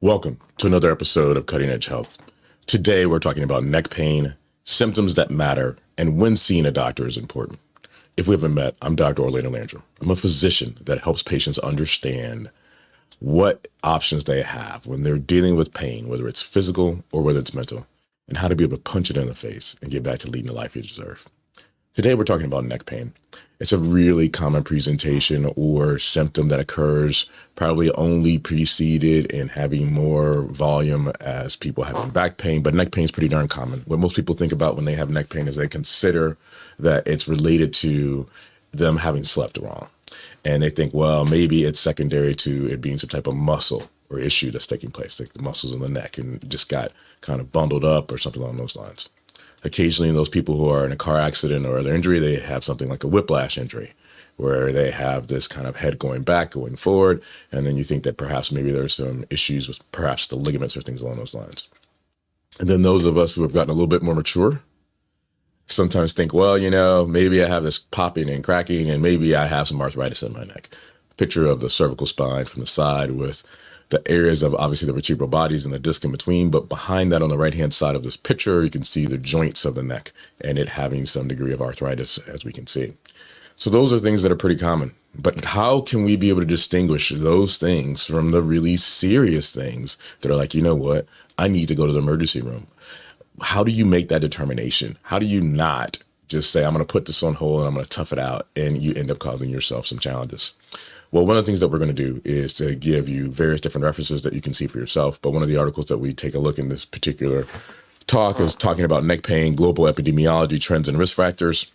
Welcome to another episode of Cutting Edge Health. Today we're talking about neck pain, symptoms that matter, and when seeing a doctor is important. If we haven't met, I'm Dr. Orlando Landrum. I'm a physician that helps patients understand what options they have when they're dealing with pain, whether it's physical or whether it's mental, and how to be able to punch it in the face and get back to leading the life you deserve. Today we're talking about neck pain. It's a really common presentation or symptom that occurs probably only preceded in having more volume as people having back pain, but neck pain is pretty darn common. What most people think about when they have neck pain is they consider that it's related to them having slept wrong. And they think, well, maybe it's secondary to it being some type of muscle or issue that's taking place, like the muscles in the neck and just got kind of bundled up or something along those lines. Occasionally, those people who are in a car accident or other injury, they have something like a whiplash injury, where they have this kind of head going back, going forward, and then you think that perhaps maybe there's some issues with perhaps the ligaments or things along those lines. And then those of us who have gotten a little bit more mature sometimes think, well, maybe I have this popping and cracking, and maybe I have some arthritis in my neck. Picture of the cervical spine from the side with the areas of obviously the vertebral bodies and the disc in between, but behind that on the right-hand side of this picture, you can see the joints of the neck and it having some degree of arthritis, as we can see. So those are things that are pretty common, but how can we be able to distinguish those things from the really serious things that are like, you know what, I need to go to the emergency room? How do you make that determination? How do you not just say, I'm going to put this on hold and I'm going to tough it out, and you end up causing yourself some challenges? Well, one of the things that we're going to do is to give you various different references that you can see for yourself. But one of the articles that we take a look in this particular talk is talking about neck pain, global epidemiology, trends and risk factors.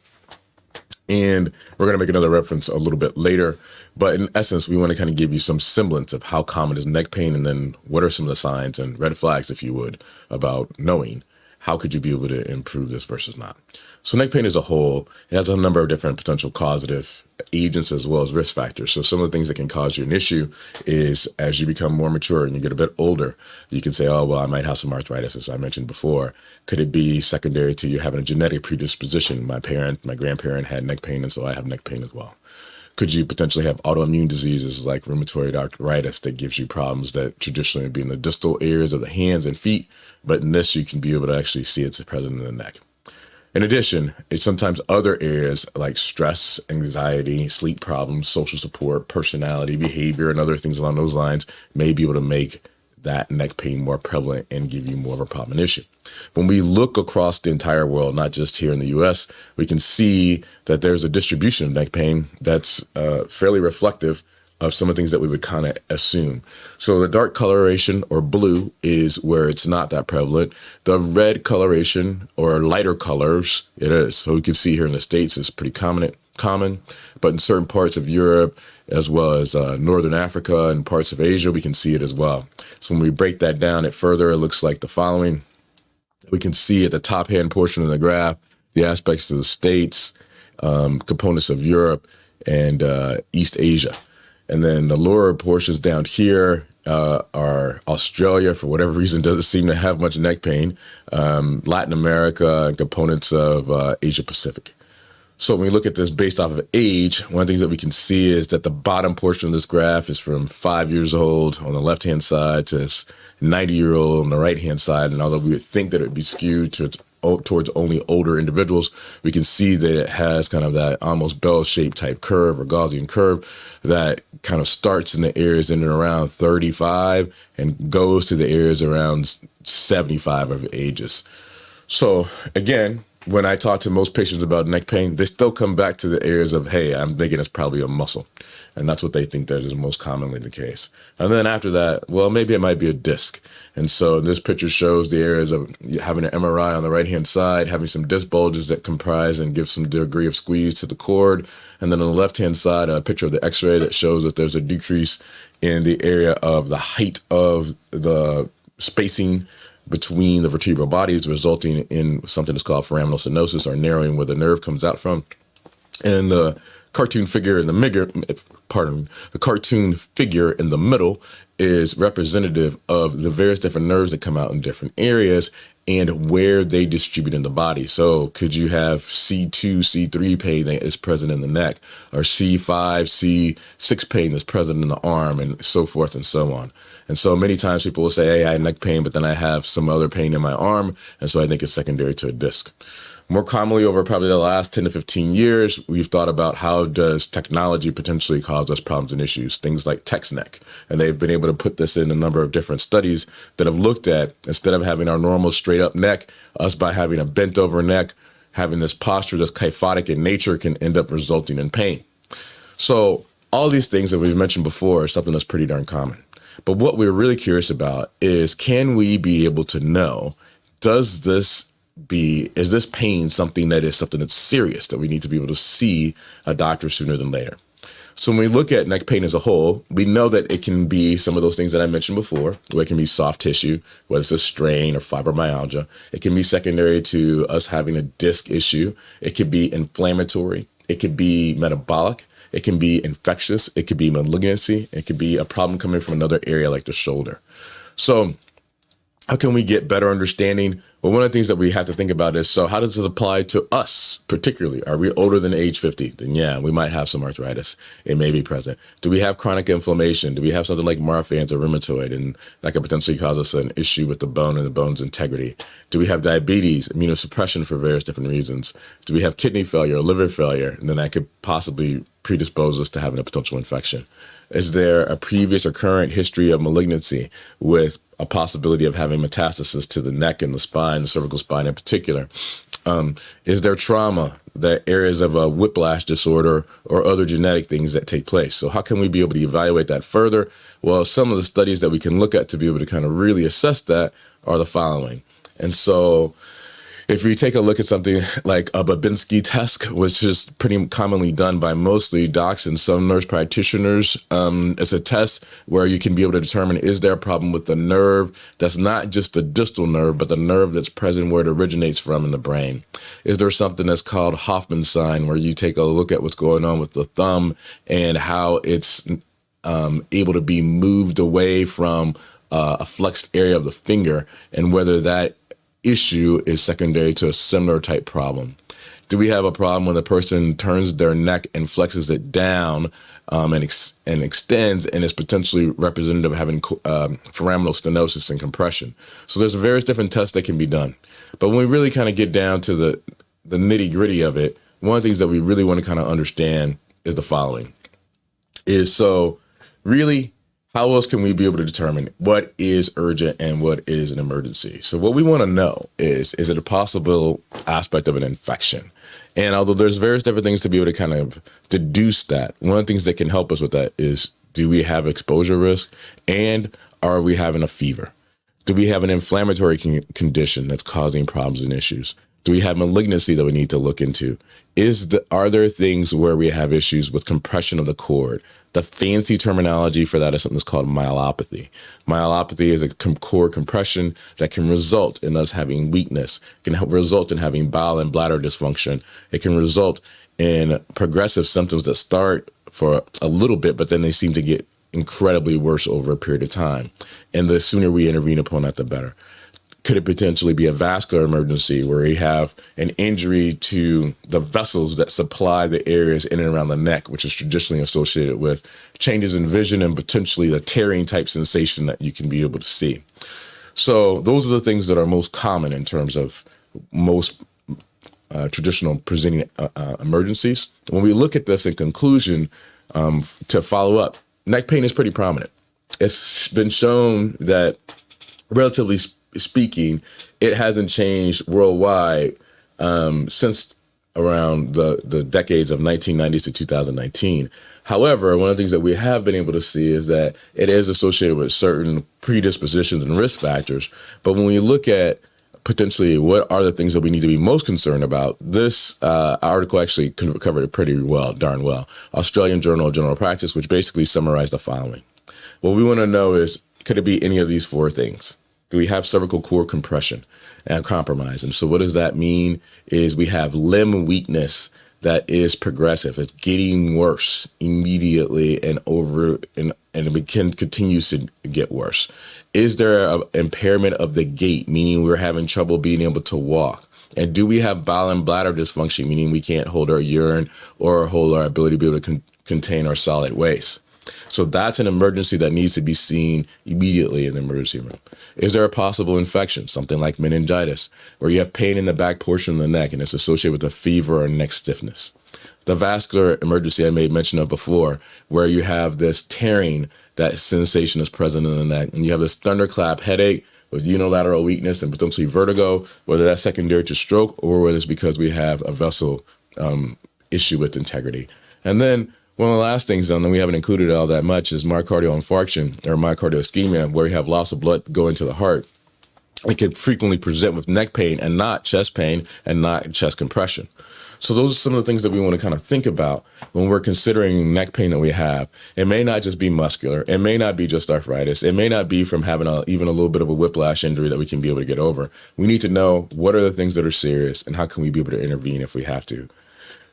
And we're going to make another reference a little bit later. But in essence, we want to kind of give you some semblance of how common is neck pain, and then what are some of the signs and red flags, if you would, about knowing how could you be able to improve this versus not. So neck pain as a whole, it has a number of different potential causative agents as well as risk factors. So some of the things that can cause you an issue is as you become more mature and you get a bit older, you can say, oh, well, I might have some arthritis, as I mentioned before. Could it be secondary to you having a genetic predisposition? My grandparent had neck pain, and so I have neck pain as well. Could you potentially have autoimmune diseases like rheumatoid arthritis that gives you problems that traditionally would be in the distal areas of the hands and feet, but in this you can be able to actually see it's present in the neck. In addition, it's sometimes other areas like stress, anxiety, sleep problems, social support, personality, behavior, and other things along those lines may be able to make that neck pain more prevalent and give you more of a problem and issue. When we look across the entire world, not just here in the US, we can see that there's a distribution of neck pain that's fairly reflective of some of the things that we would kind of assume. So the dark coloration or blue is where it's not that prevalent. The red coloration or lighter colors, it is. So we can see here in the States it's pretty common, but in certain parts of Europe, as well as Northern Africa and parts of Asia, we can see it as well. So when we break that down it further, it looks like the following. We can see at the top hand portion of the graph, the aspects of the States, components of Europe, and East Asia. And then the lower portions down here are Australia, for whatever reason, doesn't seem to have much neck pain, Latin America, and components of Asia Pacific. So when we look at this based off of age, one of the things that we can see is that the bottom portion of this graph is from 5 years old on the left-hand side to 90-year-old on the right-hand side. And although we would think that it would be skewed towards only older individuals, we can see that it has kind of that almost bell-shaped type curve or Gaussian curve that kind of starts in the areas in and around 35 and goes to the areas around 75 of ages. So again, when I talk to most patients about neck pain, they still come back to the areas of, hey, I'm thinking it's probably a muscle. And that's what they think that is most commonly the case. And then after that, well, maybe it might be a disc. And so this picture shows the areas of having an MRI on the right-hand side, having some disc bulges that comprise and give some degree of squeeze to the cord. And then on the left-hand side, a picture of the x-ray that shows that there's a decrease in the area of the height of the spacing between the vertebral bodies, resulting in something that's called foraminal stenosis, or narrowing where the nerve comes out from. And the cartoon figure in the the cartoon figure in the middle is representative of the various different nerves that come out in different areas and where they distribute in the body. So could you have C2, C3 pain that is present in the neck, or C5, C6 pain that's present in the arm, and so forth and so on. And so many times people will say, hey, I have neck pain, but then I have some other pain in my arm, and so I think it's secondary to a disc. More commonly, over probably the last 10 to 15 years, we've thought about how does technology potentially cause us problems and issues, things like text neck. And they've been able to put this in a number of different studies that have looked at, instead of having our normal straight up neck, us by having a bent over neck, having this posture that's kyphotic in nature can end up resulting in pain. So all these things that we've mentioned before are something that's pretty darn common. But what we're really curious about is, can we be able to know, is this pain something that's serious, that we need to be able to see a doctor sooner than later? So when we look at neck pain as a whole, we know that it can be some of those things that I mentioned before, where it can be soft tissue, whether it's a strain or fibromyalgia. It can be secondary to us having a disc issue. It could be inflammatory. It could be metabolic. It can be infectious. It could be malignancy. It could be a problem coming from another area like the shoulder. So how can we get better understanding? Well, one of the things that we have to think about is, so how does this apply to us particularly? Are we older than age 50? Then yeah, we might have some arthritis. It may be present. Do we have chronic inflammation? Do we have something like Marfan's or rheumatoid? And that could potentially cause us an issue with the bone and the bone's integrity. Do we have diabetes, immunosuppression for various different reasons? Do we have kidney failure or liver failure? And then that could possibly predispose us to having a potential infection. Is there a previous or current history of malignancy with a possibility of having metastasis to the neck and the spine, the cervical spine in particular? Is there trauma, the areas of a whiplash disorder or other genetic things that take place? So how can we be able to evaluate that further? Well, some of the studies that we can look at to be able to kind of really assess that are the following. And so if we take a look at something like a Babinski test, which is pretty commonly done by mostly docs and some nurse practitioners, it's a test where you can be able to determine, is there a problem with the nerve that's not just the distal nerve, but the nerve that's present where it originates from in the brain? Is there something that's called Hoffman's sign, where you take a look at what's going on with the thumb and how it's able to be moved away from a flexed area of the finger, and whether that issue is secondary to a similar type problem? Do we have a problem when the person turns their neck and flexes it down and extends, and is potentially representative of having foraminal stenosis and compression? So there's various different tests that can be done. But when we really kind of get down to the nitty gritty of it, one of the things that we really want to kind of understand is the following. So really, how else can we be able to determine what is urgent and what is an emergency? So what we want to know is it a possible aspect of an infection? And although there's various different things to be able to kind of deduce that, one of the things that can help us with that is, do we have exposure risk, and are we having a fever? Do we have an inflammatory condition that's causing problems and issues? Do we have malignancy that we need to look into? Are there things where we have issues with compression of the cord? The fancy terminology for that is something that's called myelopathy. Myelopathy is a cord compression that can result in us having weakness, can result in having bowel and bladder dysfunction. It can result in progressive symptoms that start for a little bit, but then they seem to get incredibly worse over a period of time. And the sooner we intervene upon that, the better. Could it potentially be a vascular emergency where we have an injury to the vessels that supply the areas in and around the neck, which is traditionally associated with changes in vision and potentially the tearing type sensation that you can be able to see? So those are the things that are most common in terms of most traditional presenting emergencies. When we look at this in conclusion, to follow up, neck pain is pretty prominent. It's been shown that, relatively speaking, it hasn't changed worldwide since around the decades of 1990s to 2019. However, one of the things that we have been able to see is that it is associated with certain predispositions and risk factors. But when we look at potentially what are the things that we need to be most concerned about, this article actually covered it pretty well, darn well. Australian Journal of General Practice, which basically summarized the following. What we want to know is, could it be any of these four things? Do we have cervical cord compression and compromise? And so what does that mean is we have limb weakness that is progressive. It's getting worse immediately and it can continue to get worse. Is there an impairment of the gait, meaning we're having trouble being able to walk? And do we have bowel and bladder dysfunction, meaning we can't hold our urine or hold our ability to be able to contain our solid waste? So that's an emergency that needs to be seen immediately in the emergency room. Is there a possible infection, something like meningitis, where you have pain in the back portion of the neck and it's associated with a fever or neck stiffness? The vascular emergency I made mention of before, where you have this tearing, that sensation is present in the neck, and you have this thunderclap headache with unilateral weakness and potentially vertigo, whether that's secondary to stroke or whether it's because we have a vessel issue with integrity. And then one of the last things, and we haven't included all that much, is myocardial infarction or myocardial ischemia, where you have loss of blood going to the heart. It can frequently present with neck pain and not chest pain and not chest compression. So those are some of the things that we want to kind of think about when we're considering neck pain that we have. It may not just be muscular. It may not be just arthritis. It may not be from having even a little bit of a whiplash injury that we can be able to get over. We need to know what are the things that are serious and how can we be able to intervene if we have to.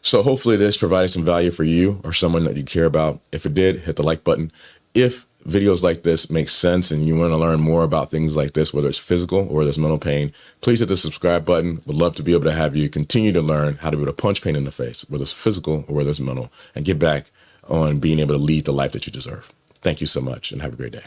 So hopefully this provided some value for you or someone that you care about. If it did, hit the like button. If videos like this make sense and you want to learn more about things like this, whether it's physical or there's mental pain, please hit the subscribe button. Would love to be able to have you continue to learn how to be able to punch pain in the face, whether it's physical or whether it's mental, and get back on being able to lead the life that you deserve. Thank you so much and have a great day.